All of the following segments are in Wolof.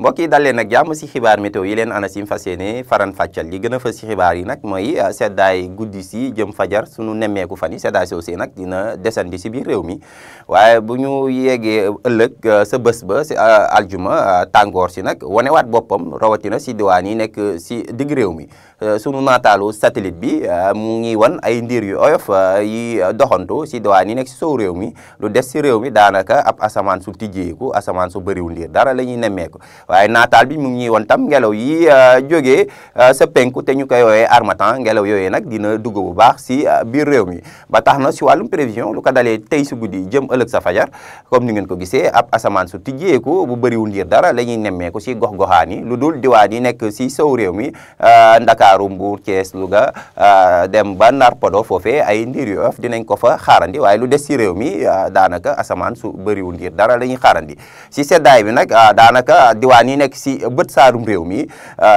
mbokk yi dal leen ak jàmm si xibaar météo yi leen ANACIM fas yéene faran fàccal li gën a fës si xibaar yi nag mooy seddaay guddi si jëm fajar sunu nemmeeku fan yi seddaay si aussi nag dina desandi si biir réew mi waaye bu ñu yeggee ëllëg sa bés ba si aljuma tàngoor si nag wanewaat boppam rawatina si diwaan yi nekk si digg réew mi sunu naataalu satellite bi mu ngi wan ay ndiir yu oyof yi doxantu si diwaan yi nekk si sow réew mi lu des si réew mi daanaka ab asamaan su tijjeeku asamaan su bëriwul ndiir dara la ñuy nemmeeku waaye naataal bi mu ngi woon tam ngelaw yi jógee sa penku te ñu koy woowee harmattan ngelaw yooyu nag dina dugg bu baax si biir réew mi ba tax na si wàllum prévision lu ko dalee tey si guddi jëm ëllëg sa fajar comme ni ngeen ko gisee ab asamaan su tijjeeku bu bëriwul ndiir dara la ñuy nemmeeku si gox-goxaan yi lu dul diwaan yi nekk si sow réew mi Ndakaaru Mbuur Thiès Louga dem ba Ndar Podor foofee ay ndiir yu oyof dinañ ko fa xaarandi waaye lu des si réew mi daanaka asamaan su bëriwul ndiir dara la ñuy xaarandi si seddaay bi nag daanaka diwaan yi nekk si bët saarum réew mi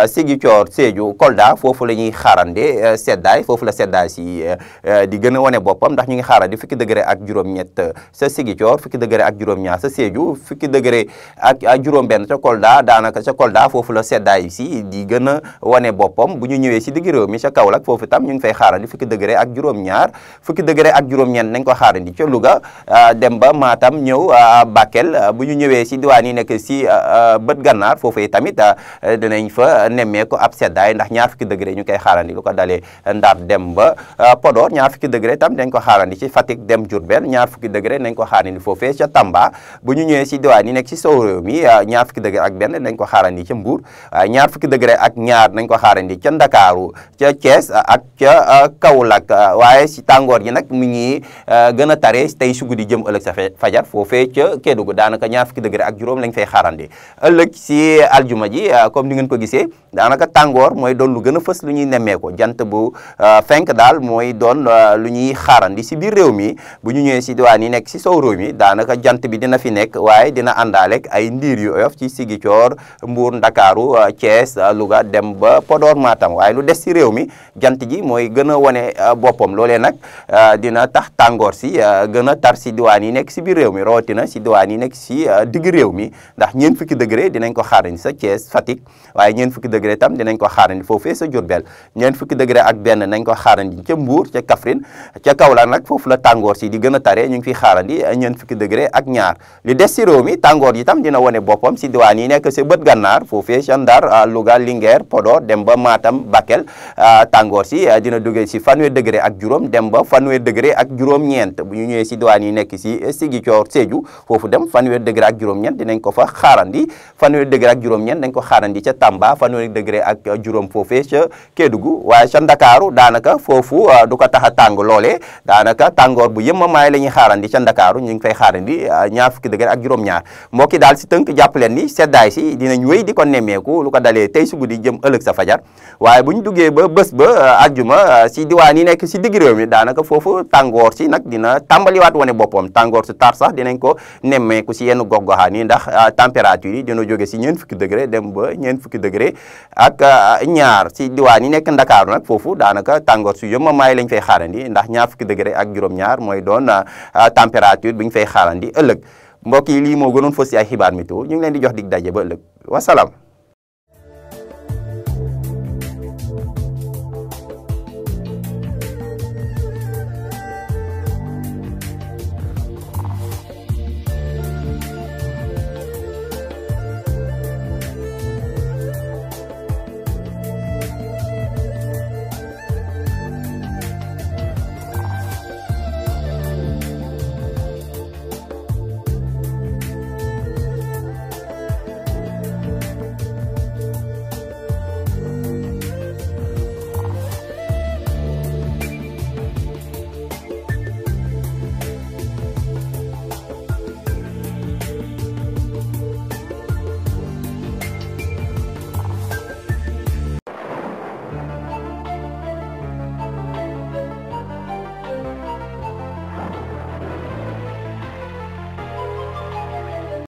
Ziguinchor Sédhiou Kolda foofu la ñuy xaarande seddaay foofu la seddaay si di gën a wane boppam ndax ñu ngi xaarandi fukki degré ak juróom-ñett sa Ziguinchor fukki degré ak juróom-ñaar sa Sédhiou fukki degré ak juróom-benn ca Kolda daanaka ca Kolda foofu la seddaay si di gën a wane boppam bu ñu ñëwee si digg réew mi ca Kaolack foofu tam ñu ngi fay xaarandi fukki degré ak juróom-ñaar fukki degré ak juróom-ñeent nañ ko xaarandi ca Louga dem ba Matam ñëw Bakel bu ñu ñëwee si diwaan yi nekk si bët gànnaar foofu tamit dinañ fa nemmeeku ab seddaay ndax ñaar fukki degré ñu koy xaarandi lu ko dalee Ndar dem ba Podor ñaar fukki degré tam dañ ko xaarandi ci Fatick dem Diourbel ñaar fukki degré nañ ko xaarandi foofee ca Tamba bu ñu ñëwee si diwaan yi nekk si sow réew mi ñaar fukki degré ak benn nañ ko xaarandi ca Mbour ñaar fukki degré ak ñaar nañ ko xaarandi ca Ndakaaru ca Thiès ak ca Kaolack waaye si tàngoor gi nag mu ngi gën a tare tey su guddi jëm ëllëg sa fajar foofee ca Kédougou daanaka ñaar fukki degré ak juróom lañ fay xaarandi ëllëg si aljuma ji comme ni ngeen ko gisee daanaka tàngoor mooy doon lu gën a fës lu ñuy nemmeeko jant bu fenk daal mooy doon lu ñuy xaarandi si biir réew mi bu ñu ñëwee si diwaan yi nekk si sow réew mi daanaka jant bi dina fi nekk waaye dina àndaaleeg ay ndiir yu oyof ci Ziguinchor Mbour Ndakaaru Thiès Louga dem ba Podor Matam waaye lu des si réew mi jant ji mooy gën a wane boppam loolee nag dina tax tàngoor si gën a tar si diwaan yi nekk si biir réew mi rawatina si diwaan yi nekk si digg réew mi ndax ñeent fukki degré dinañ ko xaarandi sa Thiès Fatick waaye ñeent fukki degré tam dinañ ko xaarandi foofee sa Diourbel ñeent fukki degré ak benn nañ ko xaarandi ca Mbour ca Kaffrine ca Kaolack nag foofu la tàngoor si di gën a tare ñu ngi fiy xaarandi ñeent fukki degré ak ñaar li des si réew mi tàngoor yi tam dina wane boppam si diwaan yi nekk si bët gànnaar foofee ca Ndar Louga Linguère Podor dem ba Matam Bakel tàngoor si dina duggee si fanweer degré ak juróom dem ba fanweer degré ak juróom-ñeent bu ñu ñëwee si diwaan yi nekk si Ziguinchor Sédhiou foofu dem fanweer degré ak juróom-ñeent dinañ ko fa xaarandi fanweer degré ak juróom-ñeent dañ ko xaarandi ca Tamba fanweer degré ak juróom foofee ca Kédougou waaye ca Ndakaaru daanaka foofu du ko tax a tàng loolee daanaka tàngoor bu yemamaay la ñuy xaarandi ca Ndakaaru ñu ngi fay xaarandi ñaar fukki degré ak juróom-ñaar mbokki daal si tënk jàpp leen ni seddaay si dinañ wéy di ko nemmeeku lu ko dalee tey su guddi jëm ëllëg sa fajar waaye bu ñu duggee ba bés ba aljuma si diwaan yi nekk si digg réew mi daanaka foofu tàngoor si nag dina tàmbaliwaat wane boppam tàngoor si tar sax dinañ ko nemmeeku si yenn gox-goxaan yi ndax température yi dina jóge si ñeent fukki degré dem ba ñeent fukki degré ak ñaar si diwaan yi nekk Ndakaaru nag foofu daanaka tàngoor su yemamaay lañ fay xaarandi ndax ñaar fukki degré ak juróom-ñaar mooy doon température bi ñu fay xaarandi ëllëg mbokk yi lii moo gënoon fës si ay xibaar météo ñu ngi leen di jox dig daje ba ëllëg wasalaam